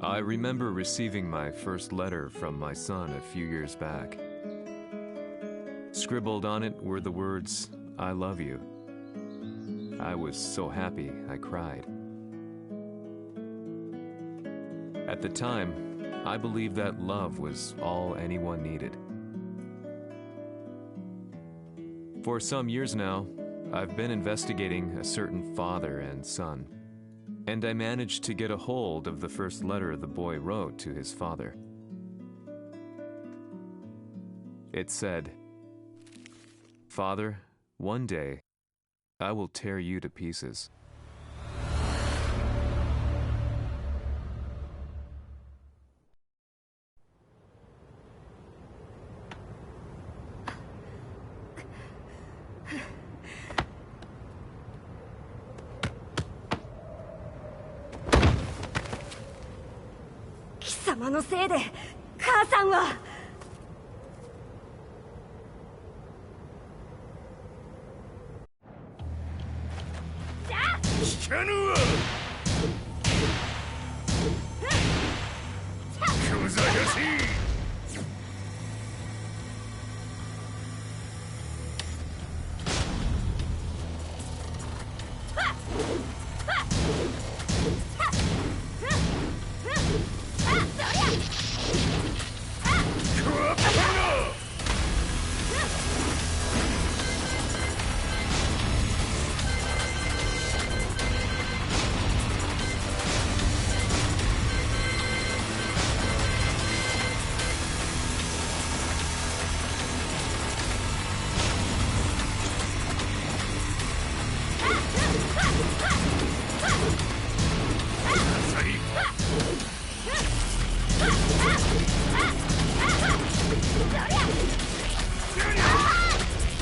I remember receiving my first letter from my son a few years back. Scribbled on it were the words, "I love you." I was so happy I cried. At the time, I believed that love was all anyone needed. For some years now, I've been investigating a certain father and son, and I managed to get a hold of the first letter the boy wrote to his father. It said, "Father, one day, I will tear you to pieces." "貴様のせいで母さんは..." 聞かぬわ。小ざかしい。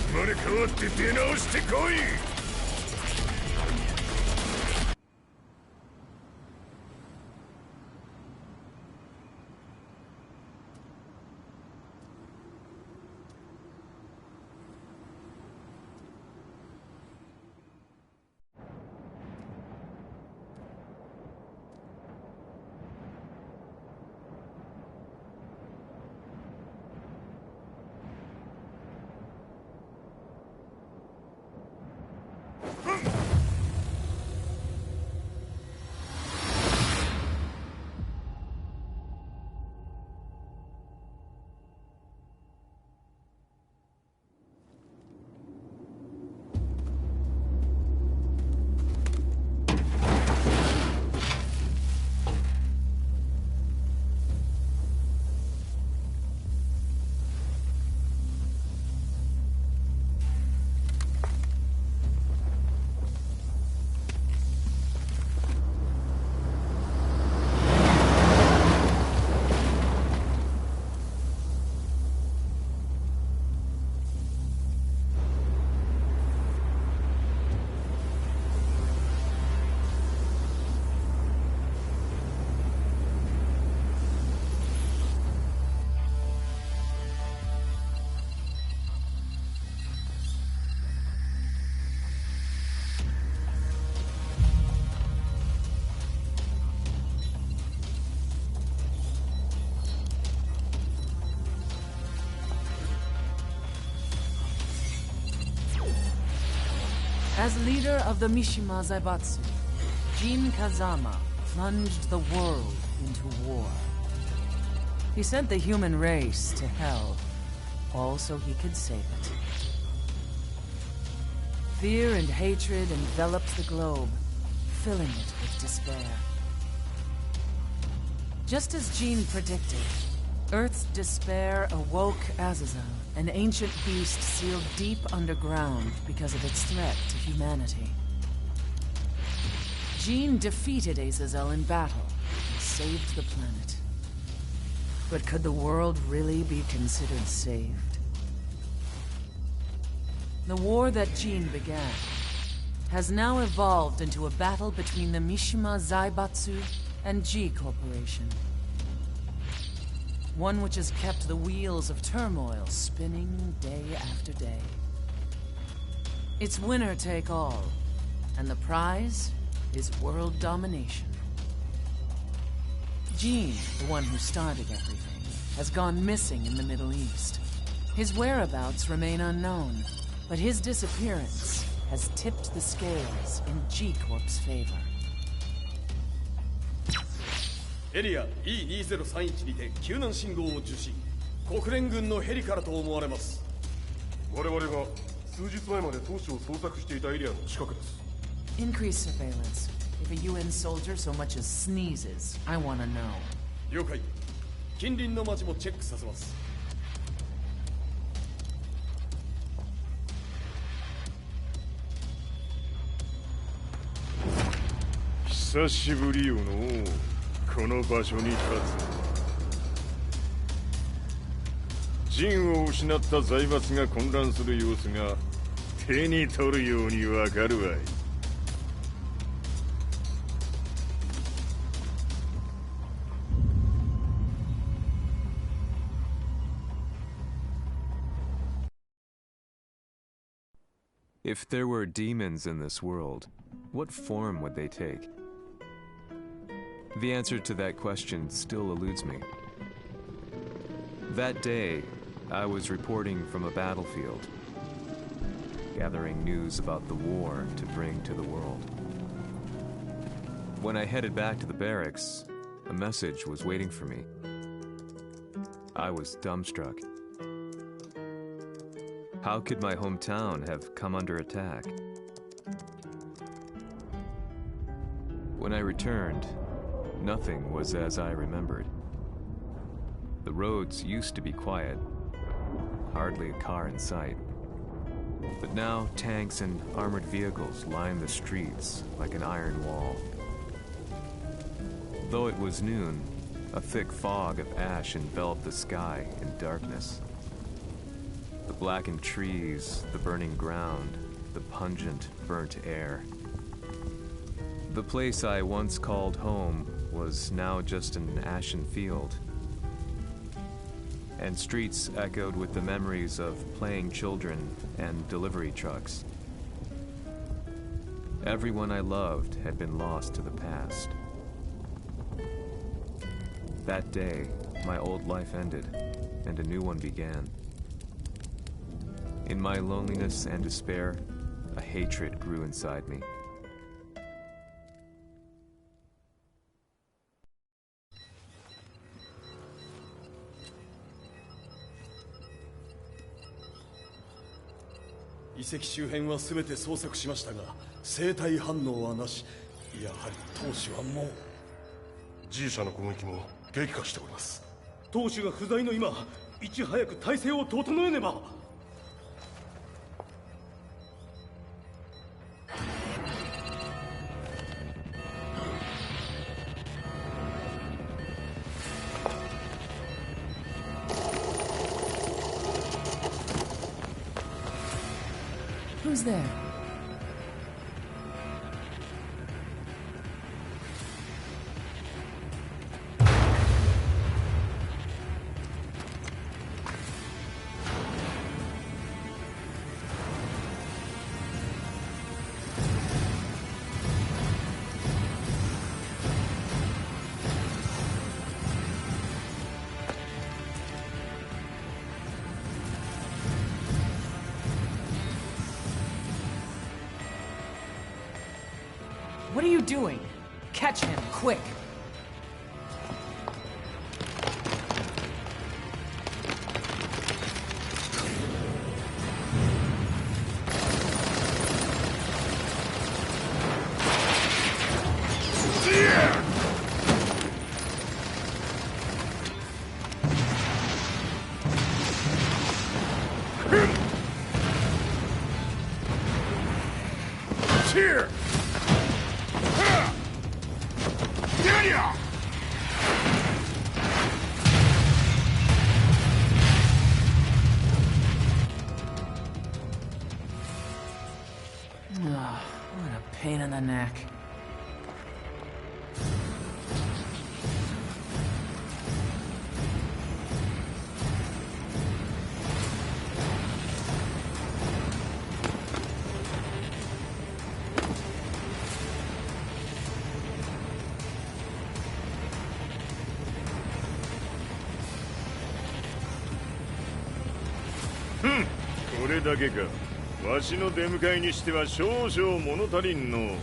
生まれ変わって出直してこい。As leader of the Mishima Zaibatsu, Jin Kazama plunged the world into war. He sent the human race to hell, all so he could save it. Fear and hatred enveloped the globe, filling it with despair. Just as Jin predicted, Earth's despair awoke Azazel, an ancient beast sealed deep underground because of its threat to humanity. Jin defeated Azazel in battle and saved the planet. But could the world really be considered saved? The war that Jin began has now evolved into a battle between the Mishima Zaibatsu and G Corporation. One which has kept the wheels of turmoil spinning day after day. It's winner take all, and the prize is world domination. Gene, the one who started everything, has gone missing in the Middle East. His whereabouts remain unknown, but his disappearance has tipped the scales in G-Corp's favor. エリア E2031 にて救難信号を受信。国連軍のヘリからと思われます。我々が数日前まで当初を捜索していたエリアの近くです。 Increase surveillance. If a UN soldier so much as sneezes, I want to know. 了解。近隣の町もチェックさせます。久しぶりよのこの場所に立つ。陣を失った財閥が混乱する様子が手に取るようにわかるわい。If there were demons in this world, what form would they take? The answer to that question still eludes me. That day, I was reporting from a battlefield, gathering news about the war to bring to the world. When I headed back to the barracks, a message was waiting for me. I was dumbstruck. How could my hometown have come under attack? When I returned, nothing was as I remembered. The roads used to be quiet, hardly a car in sight. But now tanks and armored vehicles line the streets like an iron wall. Though it was noon, a thick fog of ash enveloped the sky in darkness. The blackened trees, the burning ground, the pungent, burnt air. The place I once called home was now just an ashen field. And streets echoed with the memories of playing children and delivery trucks. Everyone I loved had been lost to the past. That day, my old life ended, and a new one began. In my loneliness and despair, a hatred grew inside me.遺跡周辺は全て捜索しましたが、生体反応はなし。やはり当主はもう。G 社の攻撃も激化しております。当主が不在の今、いち早く体制を整えねば。Who's there? What are you doing? Catch him, quick! Here! What a pain in the neck. これだけか。わしの出迎えにしては少々物足りんの。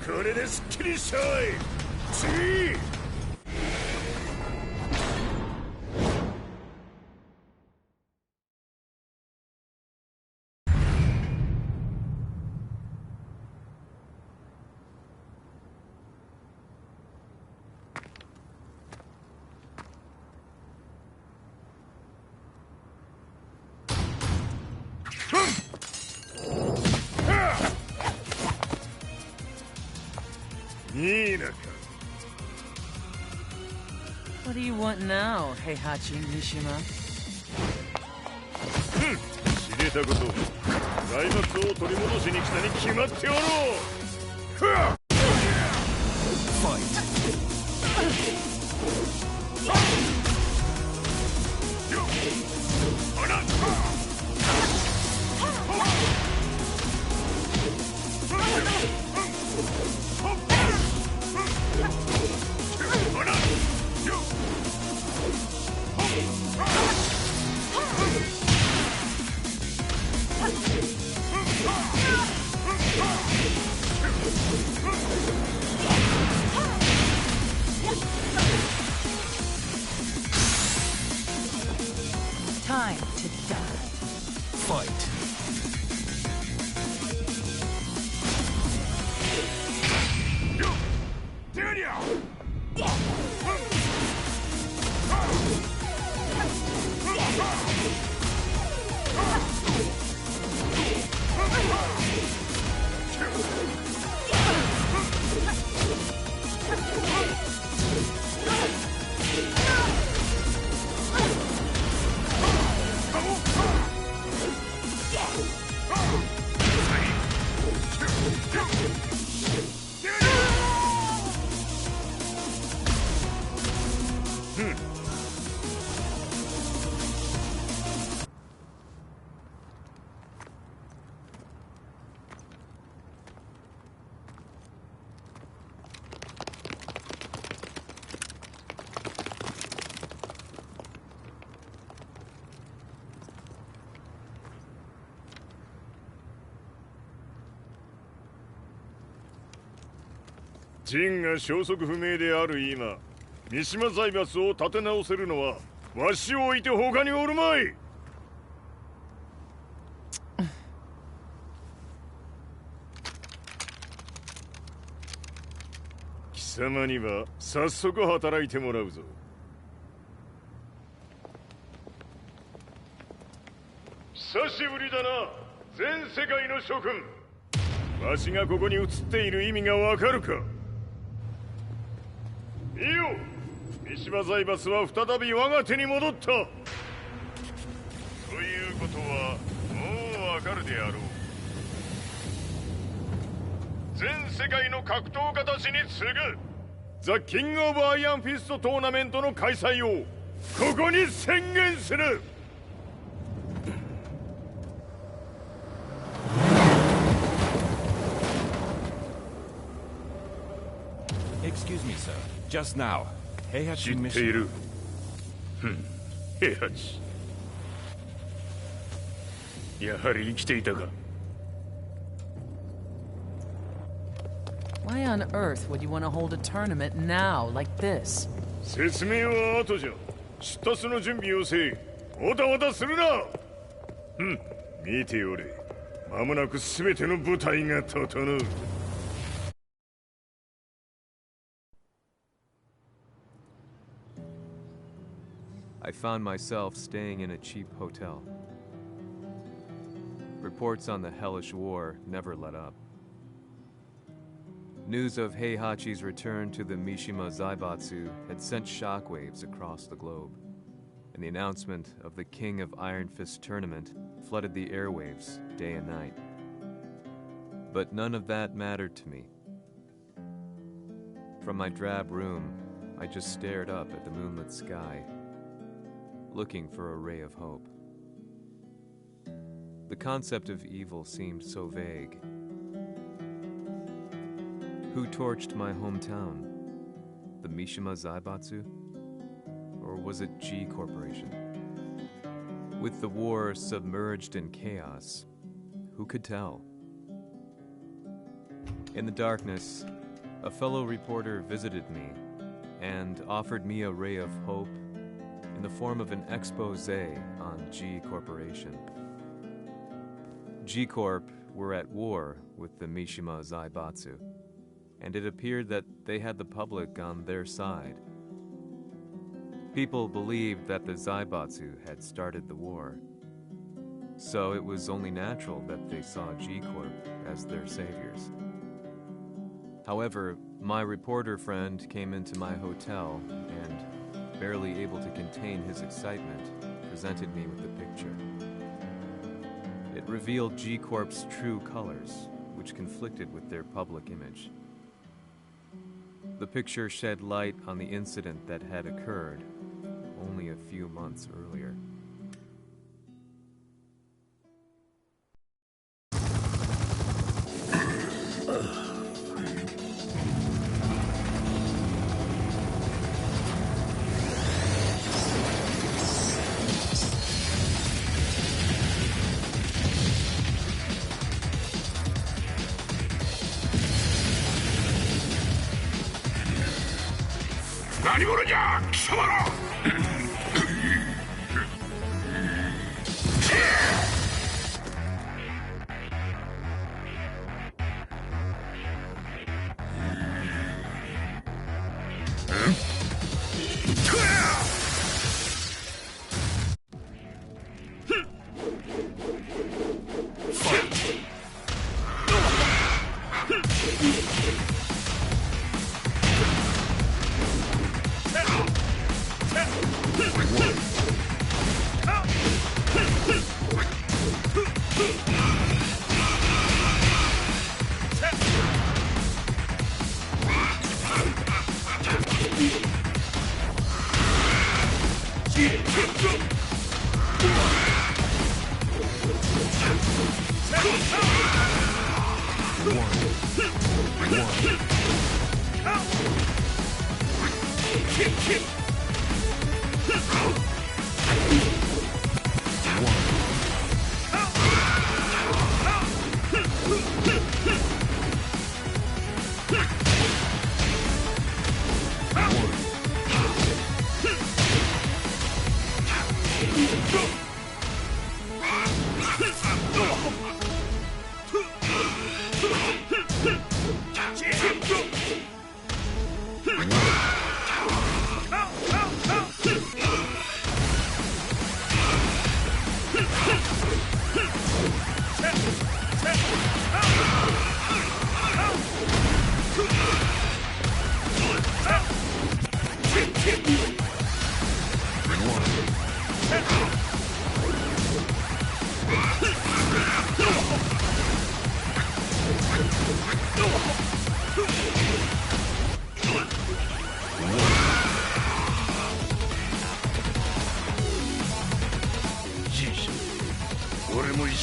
これですっきりしたい。次。What do you want now, Heihachi Mishima? 知れたこと。財閥を取り戻しに来たに決まっておろう。Time to die. Fight.陣が消息不明である今、三島財閥を立て直せるのはわしを置いて他におるまい。貴様には早速働いてもらうぞ。久しぶりだな、全世界の諸君。わしがここに映っている意味がわかるか。いいよ、三島財閥は再び我が手に戻った。ということはもうわかるであろう。全世界の格闘家たちに次ぐザ・キング・オブ・アイアンフィストトーナメントの開催をここに宣言する。Excuse me, sir. Just now, 知っている。平八。やはり生きていたか。Why on earth would you want to hold a tournament now, like this? 説明は後じゃ。出立の準備をせい。おたおたするな。見ておれ。間もなく全ての部隊が整う。I found myself staying in a cheap hotel. Reports on the hellish war never let up. News of Heihachi's return to the Mishima Zaibatsu had sent shockwaves across the globe, and the announcement of the King of Iron Fist tournament flooded the airwaves day and night. But none of that mattered to me. From my drab room, I just stared up at the moonlit sky, looking for a ray of hope. The concept of evil seemed so vague. Who torched my hometown? The Mishima Zaibatsu? Or was it G Corporation? With the war submerged in chaos, who could tell? In the darkness, a fellow reporter visited me and offered me a ray of hope in the form of an expose on G Corporation. G Corp were at war with the Mishima Zaibatsu, and it appeared that they had the public on their side. People believed that the Zaibatsu had started the war, so it was only natural that they saw G Corp as their saviors. However, my reporter friend came into my hotel and, barely able to contain his excitement, presented me with the picture. It revealed G Corp's true colors, which conflicted with their public image. The picture shed light on the incident that had occurred only a few months earlier.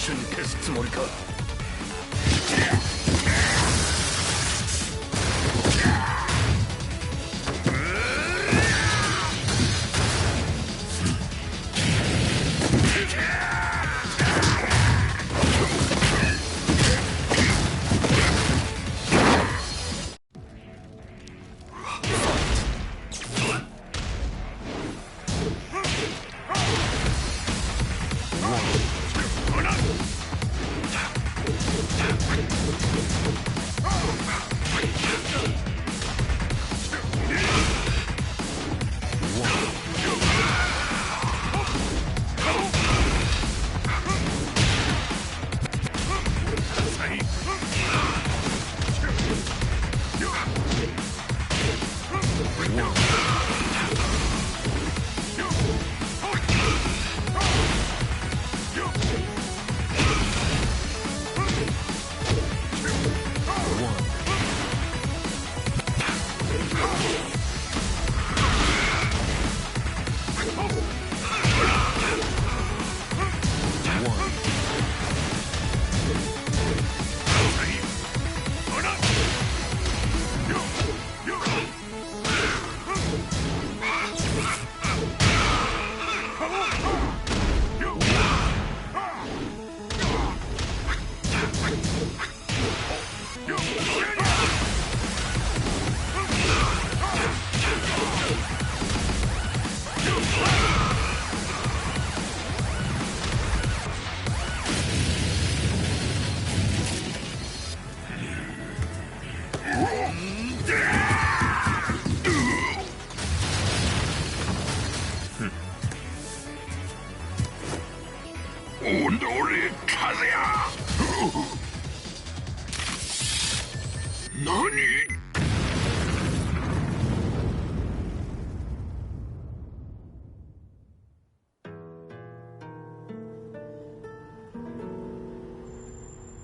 緒に消すつもりか。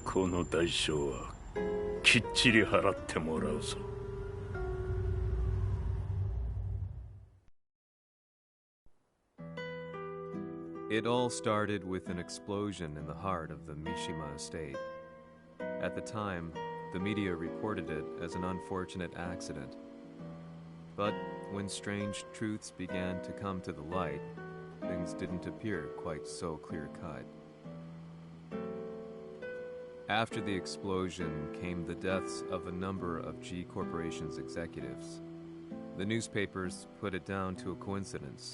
この代償はきっちり払ってもらうぞ。It all started with an explosion in the heart of the Mishima estate. At the time, the media reported it as an unfortunate accident. But when strange truths began to come to the light, things didn't appear quite so clear-cut. After the explosion came the deaths of a number of G Corporation's executives. The newspapers put it down to a coincidence,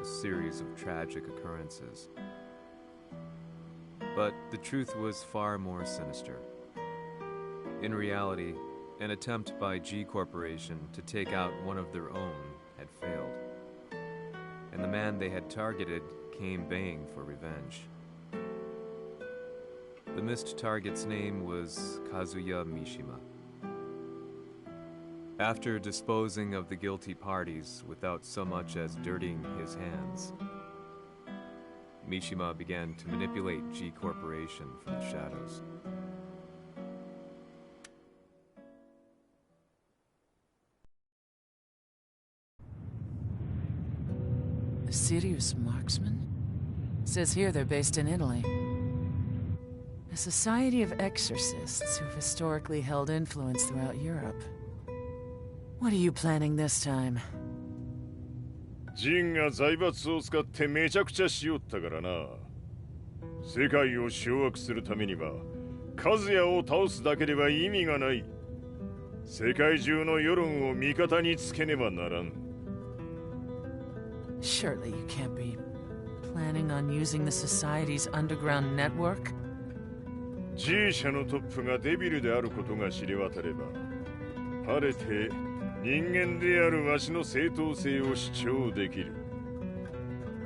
a series of tragic occurrences. But the truth was far more sinister. In reality, an attempt by G Corporation to take out one of their own had failed, and the man they had targeted came baying for revenge. The missed target's name was Kazuya Mishima. After disposing of the guilty parties without so much as dirtying his hands, Mishima began to manipulate G Corporation from the shadows. A serious marksman? Says here they're based in Italy. A society of exorcists who've historically held influence throughout Europe. What are you planning this time? ジンが財閥を使ってめちゃくちゃしよったからな。世界を掌握するためには、カズヤを倒すだけでは意味がない。世界中の世論を味方につけねばならん。Surely you can't be planning on using the society's underground network? G 社のトップがデビルであることが知れ渡れば、晴れて人間であるわしの正当性を主張できる。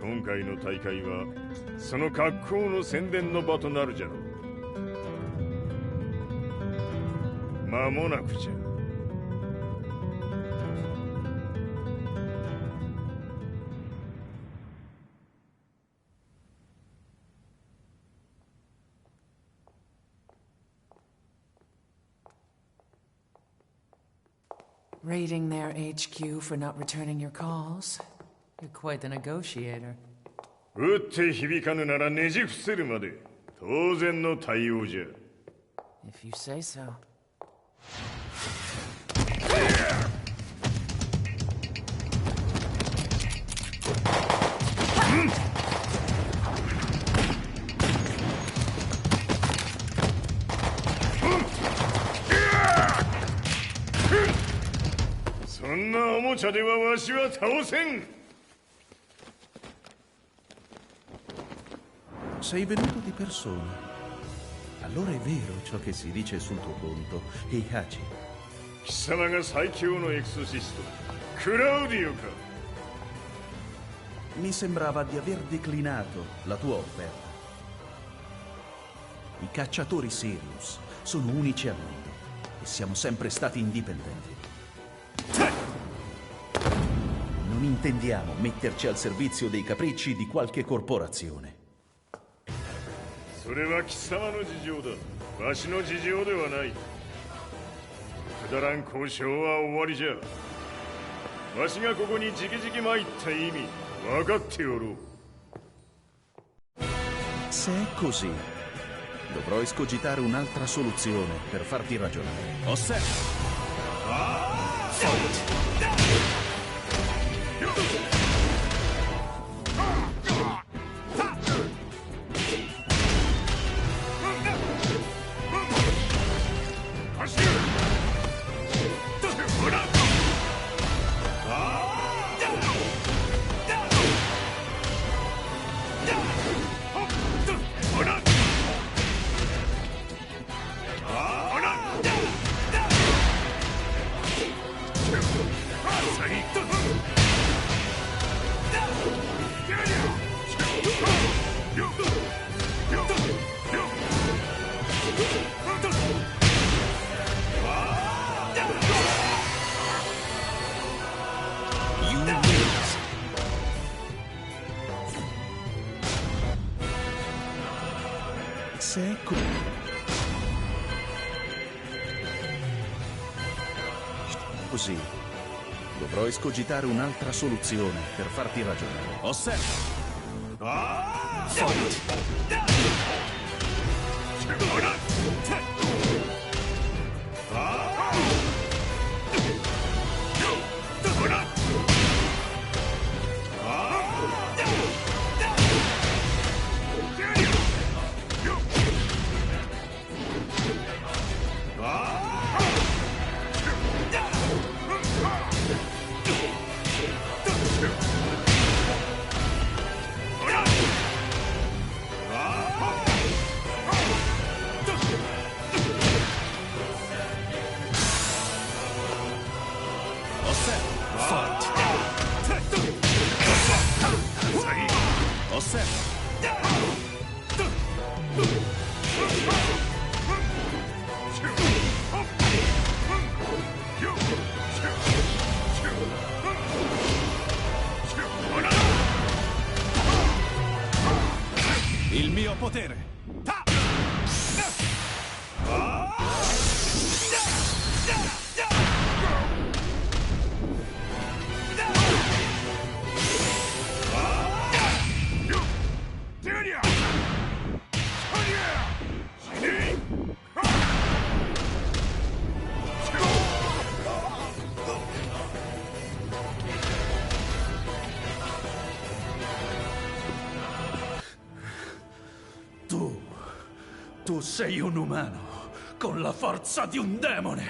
今回の大会はその格好の宣伝の場となるじゃろう。間もなくじゃ。Raiding their HQ for not returning your calls. You're quite the negotiator. 打って響かぬならねじ伏せるまで。当然の対応じゃ。 If you say so. そんなおもちゃではわしは倒せん。 Sei venuto di persona. Allora è vero ciò che si dice sul tuo conto, Heihachi. 貴様が最強のエクソシスト、クラウディオか。 Mi sembrava di aver declinato la tua offerta. I cacciatori Sirius sono unici al mondo e siamo sempre stati indipendenti. Non intendiamo metterci al servizio dei capricci di qualche corporazione. それは貴様の事情だ。わしの事情ではない。くだらん交渉は終わりじゃ。わしがここに直々参った意味分かっておろう。 Se è così, dovrò escogitare un'altra soluzione per farti ragionare. Osserva! Se è così, dovrò escogitare un'altra soluzione per farti ragionare. Osserva! Il mio potere! Tu sei un umano con la forza di un demone.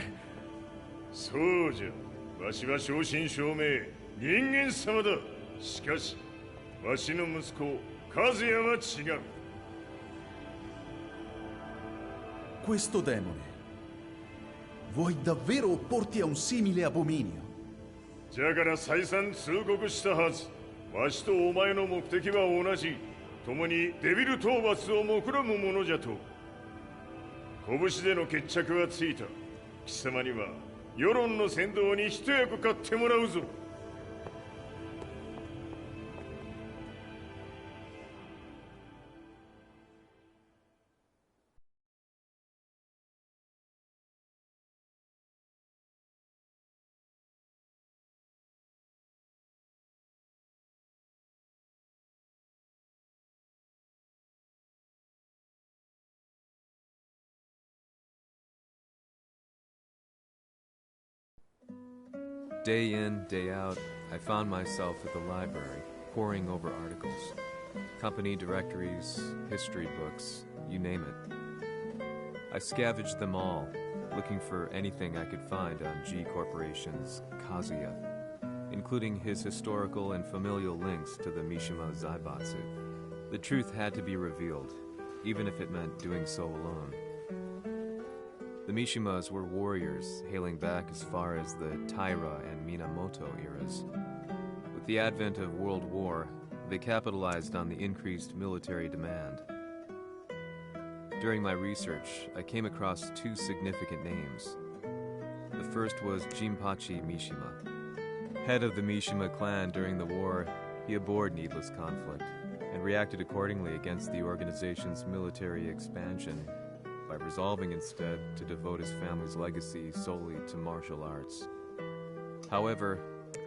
そうじゃ。わしは正真正銘人間様だ。しかしわしの息子和也は違う。 Questo demone, vuoi davvero opporti a un simile abominio? じゃから再三通告したはず。わしとお前の目的は同じ。共にデビル討伐を目論むものじゃと。拳での決着はついた。貴様には世論の先導に一役買ってもらうぞ。Day in, day out, I found myself at the library, poring over articles. Company directories, history books, you name it. I scavenged them all, looking for anything I could find on G Corporation's Kazuya, including his historical and familial links to the Mishima Zaibatsu. The truth had to be revealed, even if it meant doing so alone. The Mishimas were warriors hailing back as far as the Taira and Minamoto eras. With the advent of World War, they capitalized on the increased military demand. During my research, I came across two significant names. The first was Jinpachi Mishima. Head of the Mishima clan during the war, he abhorred needless conflict and reacted accordingly against the organization's military expansion by resolving instead to devote his family's legacy solely to martial arts. However,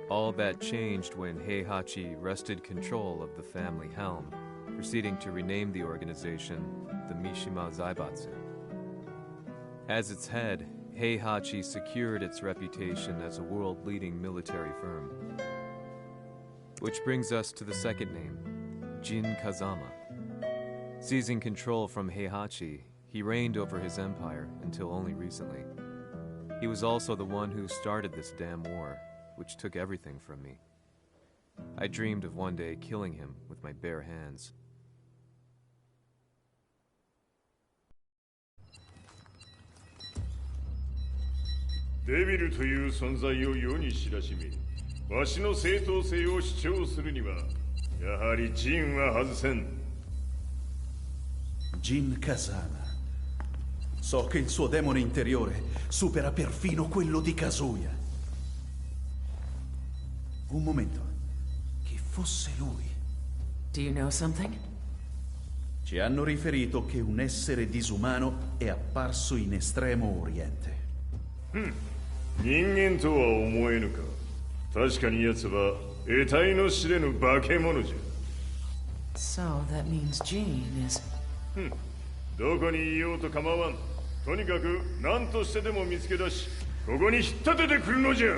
all that changed when Heihachi wrested control of the family helm, proceeding to rename the organization the Mishima Zaibatsu. As its head, Heihachi secured its reputation as a world-leading military firm. Which brings us to the second name, Jin Kazama. Seizing control from Heihachi, he reigned over his empire until only recently. He was also the one who started this damn war, which took everything from me. I dreamed of one day killing him with my bare hands. Devil という存在を世に知らしめ、わしの正当性を主張するには、やはりジンは外せん。Jin Kazama. So che il suo demone interiore supera perfino quello di Kazuya. Un momento. Chi fosse lui? Do you know something? Ci hanno riferito che un essere disumano è apparso in Estremo Oriente. 人間とは思えぬか。確かに奴は得体の知れぬ化け物じゃ。So that means Jean is... どこにいようと構わん。とにかく何としてでも見つけ出し、ここに引っ立ててくるのじゃ。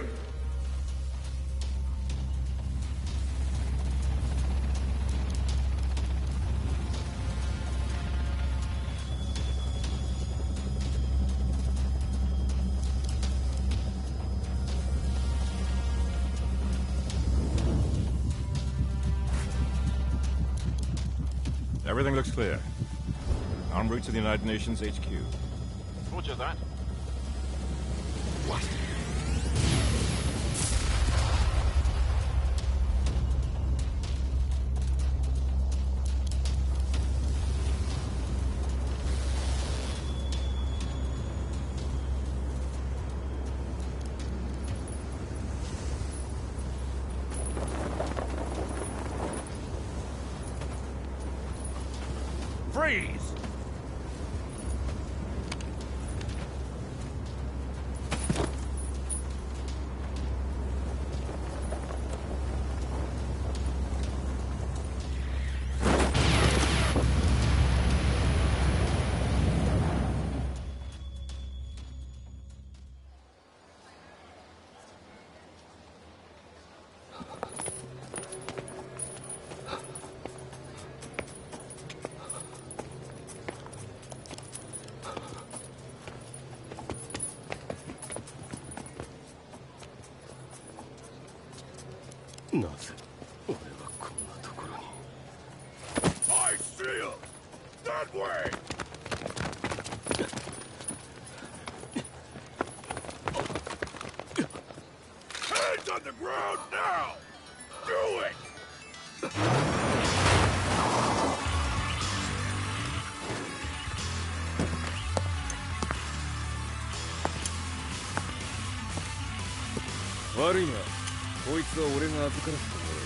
Everything looks clear. En route to the United Nations HQ. Roger that. What? Freeze! I see him! That way! Hands on the ground now! Do it!悪いな。こいつは俺が預からせてもらう。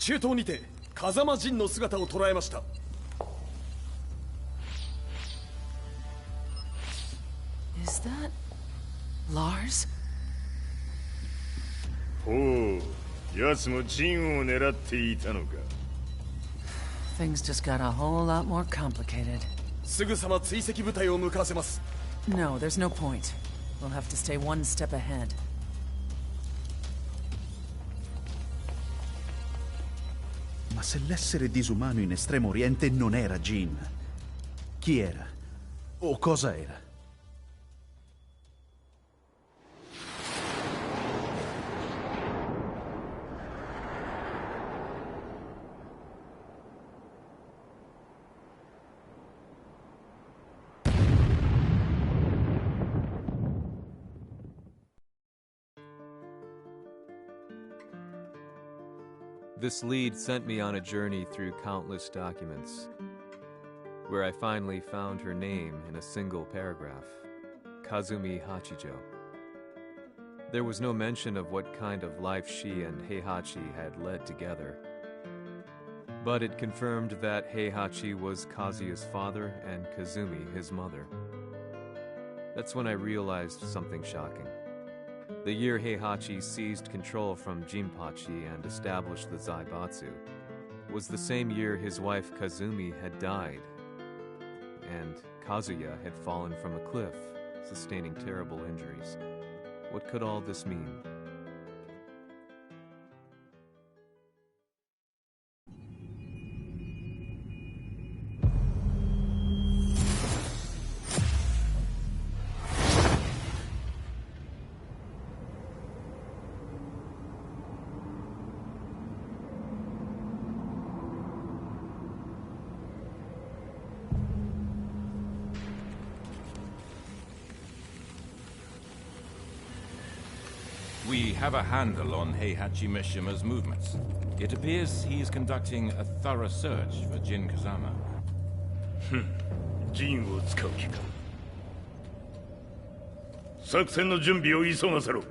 中東にて風間陣の姿を捉えました。Is that Lars? ほう、奴も陣を狙っていたのか。Things just got a whole lot more complicated. すぐさま追跡部隊を向かわせます。No, there's no point. We'll have to stay one step ahead. Ma se l'essere disumano in Estremo Oriente non era Jin, chi era? O cosa era? This lead sent me on a journey through countless documents, where I finally found her name in a single paragraph, Kazumi Hachijo. There was no mention of what kind of life she and Heihachi had led together, but it confirmed that Heihachi was Kazuya's father and Kazumi his mother. That's when I realized something shocking. The year Heihachi seized control from Jinpachi and established the Zaibatsu was the same year his wife Kazumi had died, and Kazuya had fallen from a cliff, sustaining terrible injuries. What could all this mean? We have a handle on Heihachi Mishima's movements. It appears he is conducting a thorough search for Jin Kazama. 陣を使う気か。作戦の準備を急がせろ。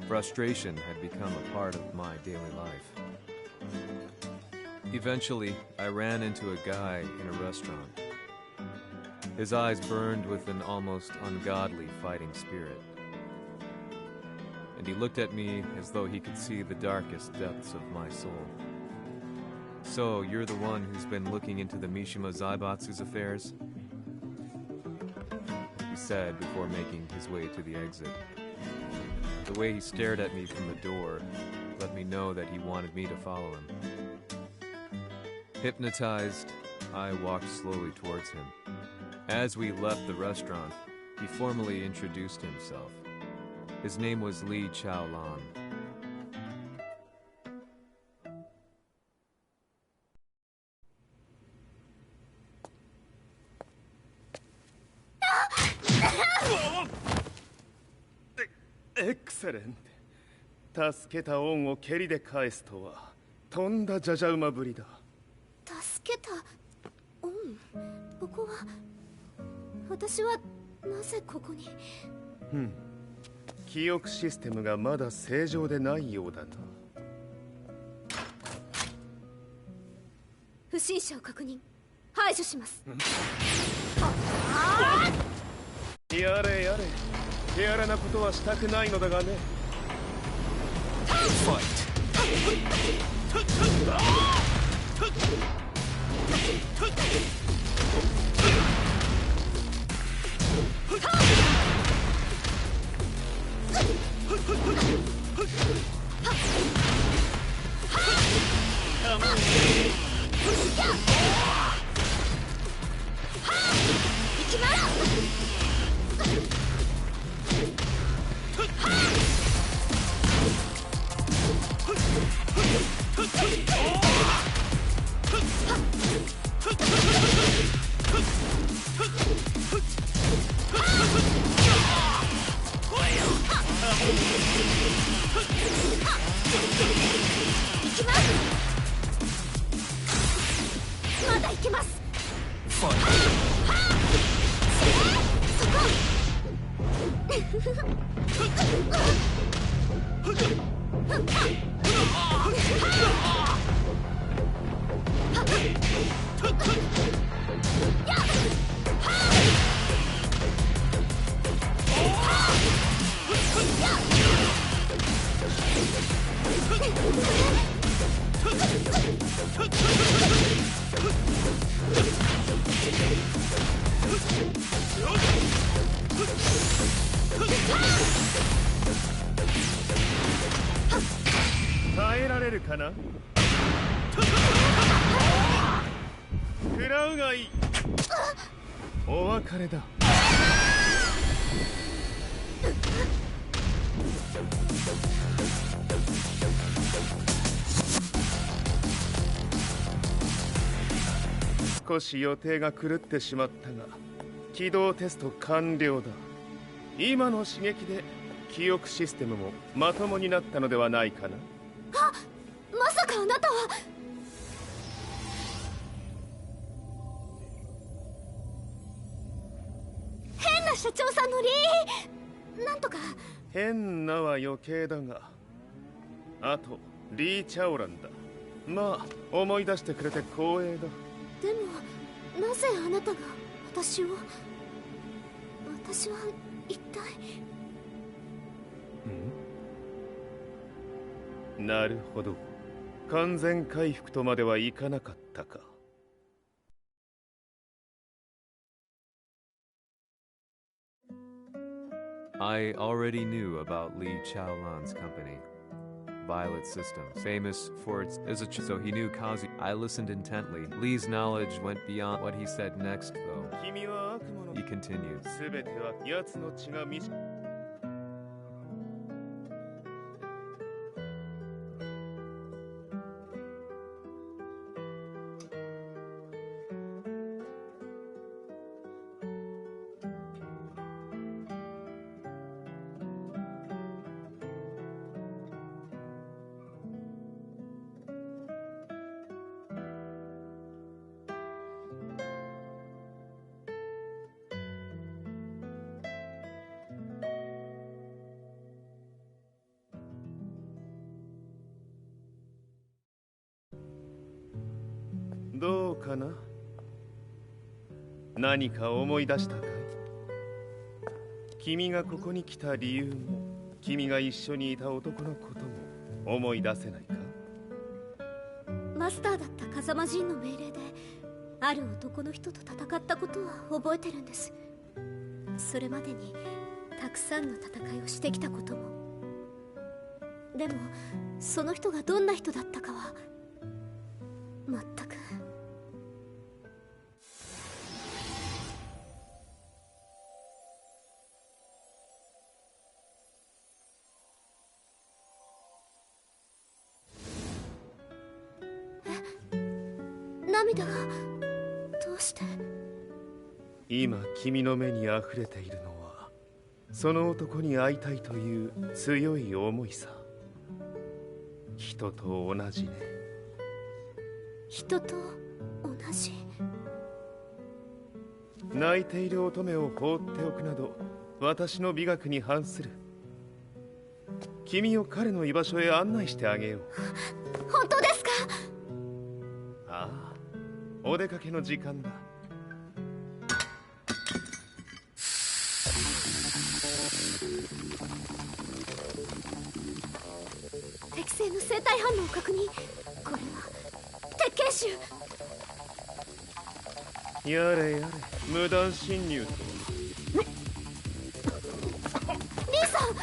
Frustration had become a part of my daily life. Eventually, I ran into a guy in a restaurant. His eyes burned with an almost ungodly fighting spirit. And he looked at me as though he could see the darkest depths of my soul. So, you're the one who's been looking into the Mishima Zaibatsu's affairs? He said before making his way to the exit. The way he stared at me from the door let me know that he wanted me to follow him. Hypnotized, I walked slowly towards him. As we left the restaurant, he formally introduced himself. His name was Li Chaolan. Excellent. 助けた恩を蹴りで返すとはとんだじゃじゃ馬ぶりだ。助けた恩？ここは私はなぜここに？記憶システムがまだ正常でないようだな。不審者を確認。排除します。やれやれ。手荒なことはしたくないのだがね。まだ行けます。耐えられるかな。食らうがいい。お別れだ。少し予定が狂ってしまったが起動テスト完了だ。今の刺激で記憶システムもまともになったのではないかな。あ、まさかあなたは。変な社長さんのなんとか。変なは余計だが、あとリー・チャオランだ。まあ思い出してくれて光栄だ。でもなぜあなたが私は一体。なるほど。完全回復とまではいかなかったか。I already knew about Li Chaolan's company, Violet Systems, famous for its so he knew Kazi. I listened intently. Li's knowledge went beyond what he said next, though. He continued.どうかな。何か思い出したかい。君がここに来た理由も、君が一緒にいた男のことも思い出せないか。マスターだった風間陣の命令である男の人と戦ったことは覚えてるんです。それまでにたくさんの戦いをしてきたことも。でもその人がどんな人だったかは全く涙がどうして。今君の目に溢れているのはその男に会いたいという強い思いさ。人と同じね。人と同じ。泣いている乙女を放っておくなど私の美学に反する。君を彼の居場所へ案内してあげよう。本当ですか？ああ、お出かけの時間だ。適正の生体反応を確認。これは鉄拳臭。やれやれ、無断侵入とは。リーさん。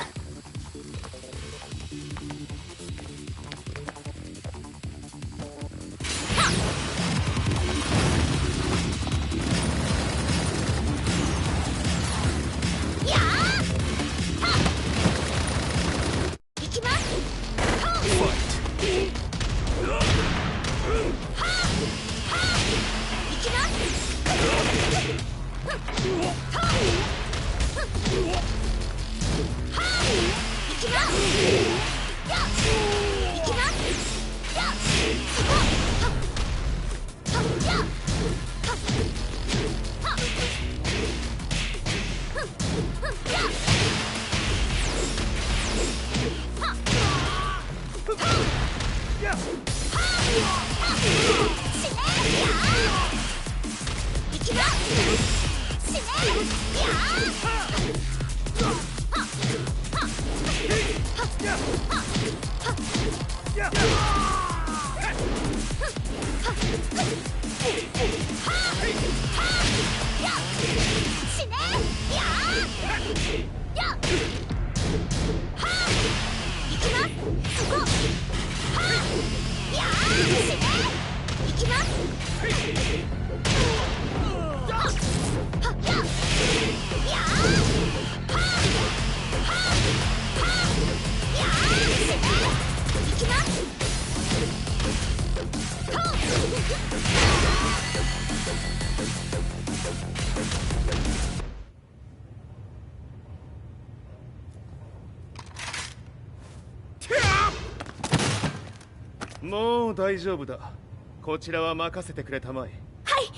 もう大丈夫だ。こちらは任せてくれたまえ。はい。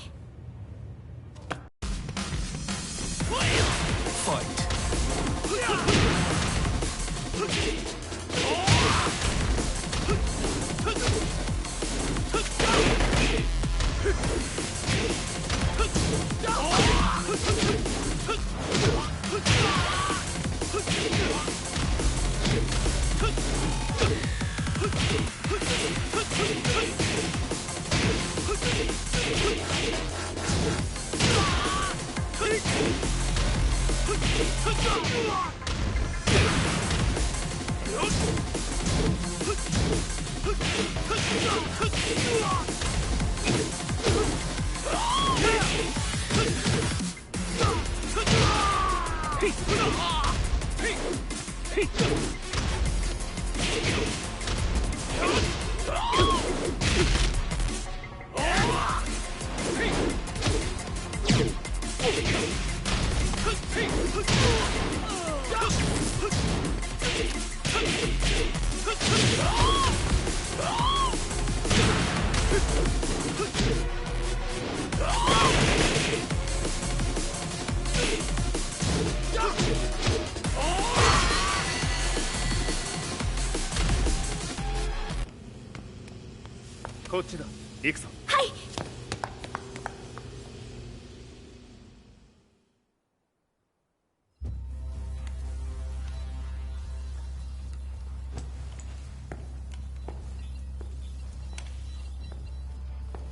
こっちだ。行くぞ。はい。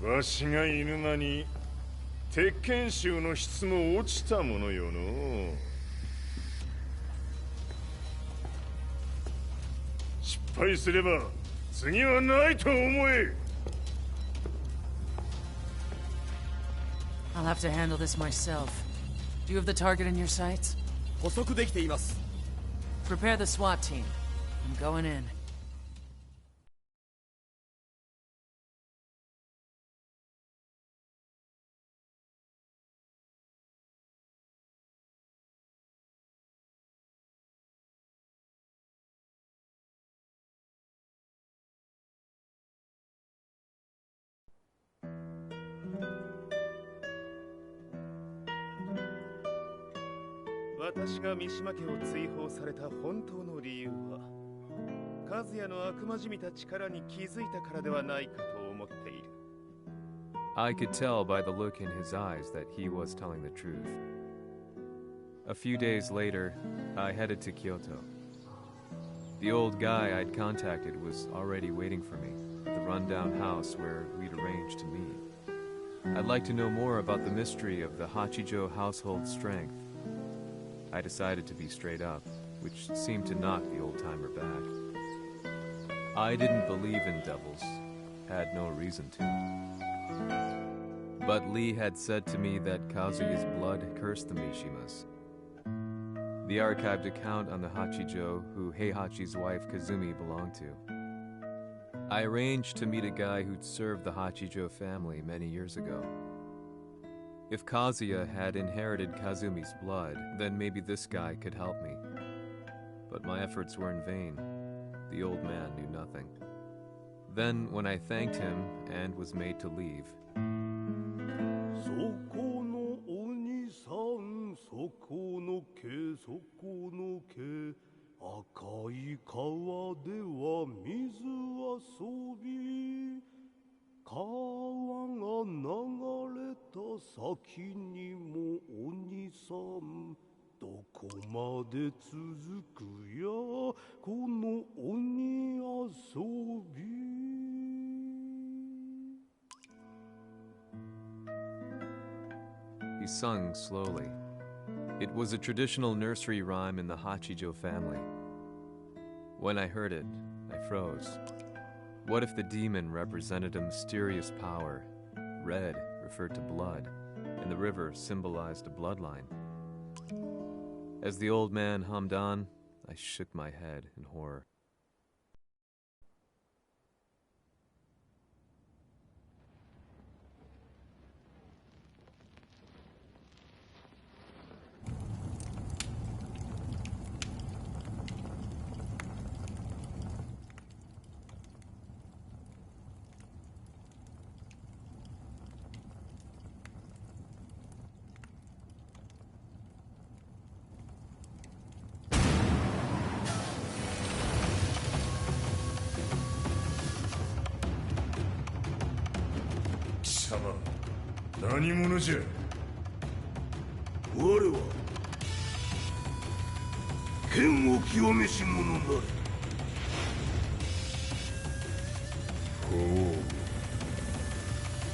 わしが犬間に鉄拳衆の質も落ちたものよの。失敗すれば次はないと思え。I'll have to handle this myself. Do you have the target in your sights? 捕捉できています。 Prepare the SWAT team. I'm going in. 私が三島家を追放された本当の理由は和也の悪魔じみた力に気づいたからではないかと思っている。 I could tell by the look in his eyes that he was telling the truth. A few days later, I headed to Kyoto. The old guy I'd contacted was already waiting for me at the rundown house where we'd arranged to meet. I'd like to know more about the mystery of the Hachijo household strength. I decided to be straight up, which seemed to knock the old-timer back. I didn't believe in devils, had no reason to. But Lee had said to me that Kazuya's blood cursed the Mishimas. The archived account on the Hachijo who Heihachi's wife Kazumi belonged to. I arranged to meet a guy who'd served the Hachijo family many years ago. If Kazuya had inherited Kazumi's blood, then maybe this guy could help me. But my efforts were in vain. The old man knew nothing. Then, when I thanked him and was made to leave, he sung slowly. It was a traditional nursery rhyme in the Hachijo family. When I heard it, I froze. What if the demon represented a mysterious power? Red referred to blood, and the river symbolized a bloodline. As the old man hummed on, I shook my head in horror. Sama, 何者じゃ。我は剣を清めし者なり。ほう。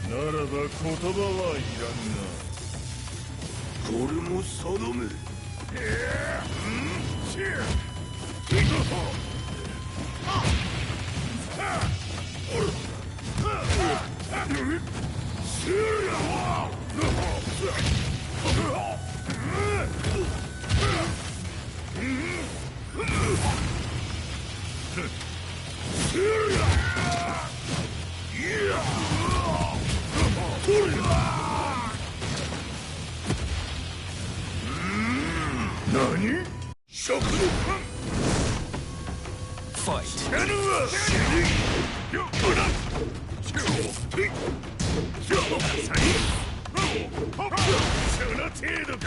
ならば言葉はいらんな。これも定め。何？食のFight! その程度か。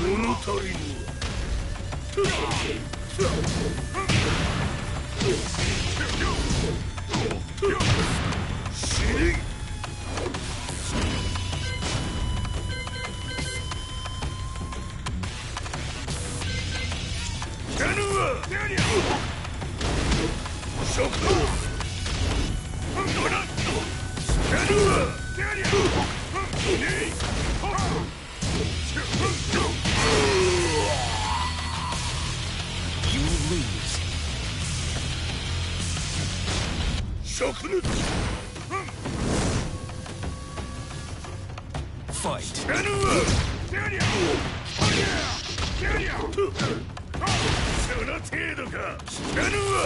物足りぬ。死ね。Fight! その程度か。死ね。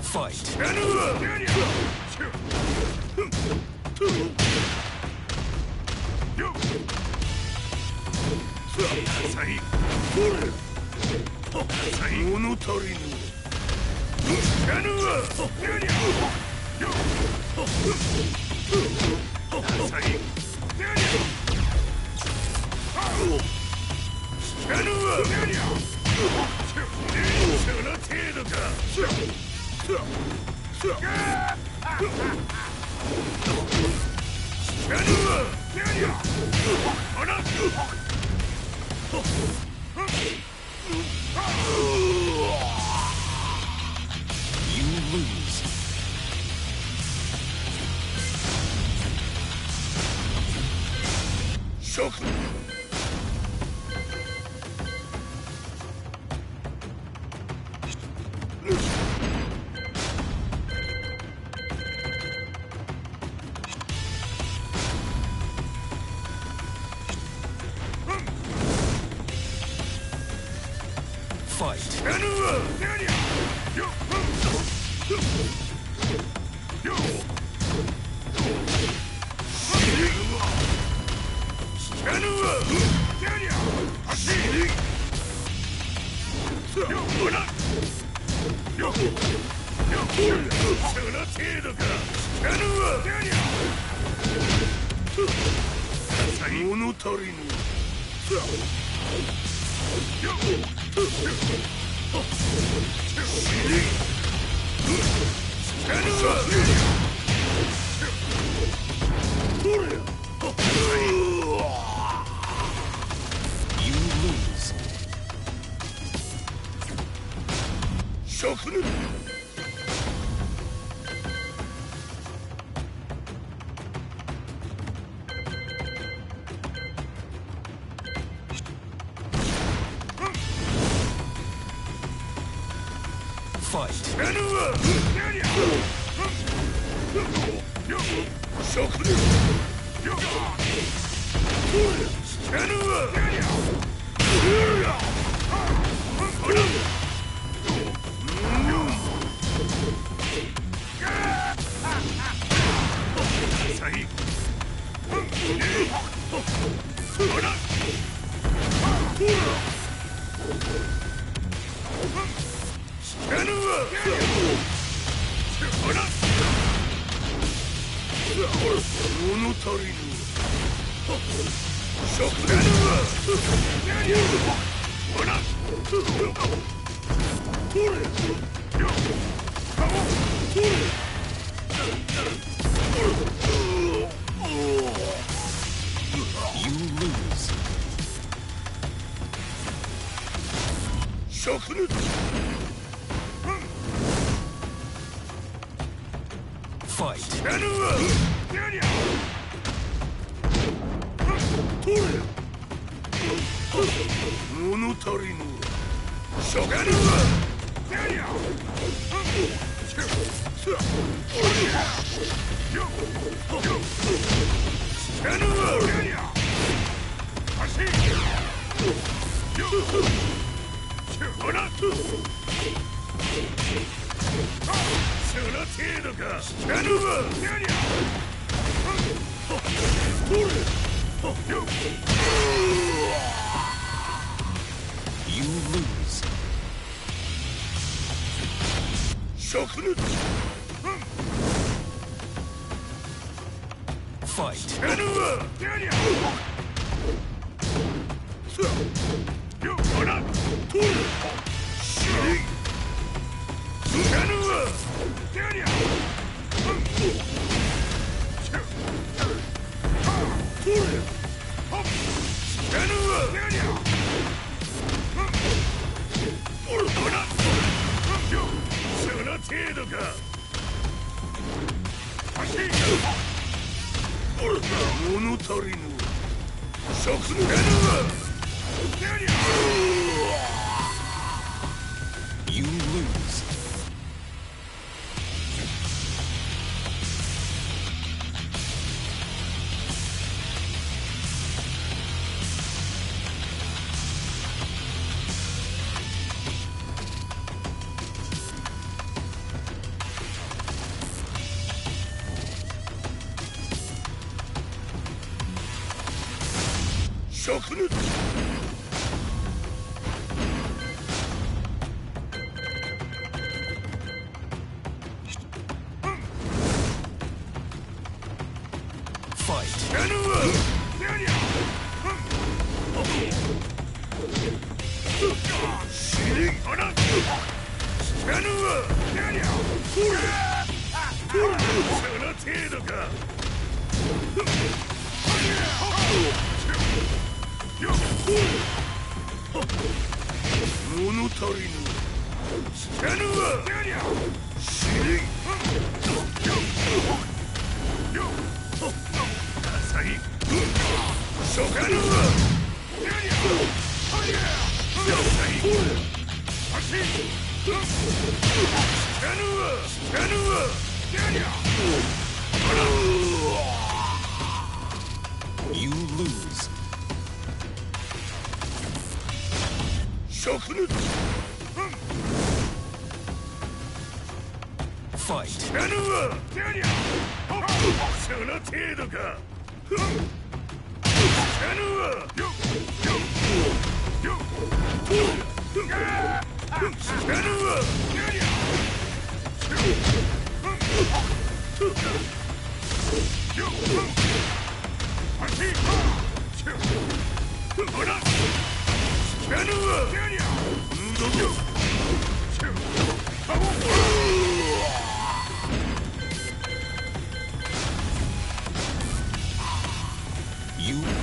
Fight.物足りぬ。食抜き 物足りぬ捨てぬわ死ね火災初夏ぬわ野菜足捨てぬわ捨てぬわ You lose. 食抜き Fight. 捨てぬわその程度か捨てぬわ捨てぬわ You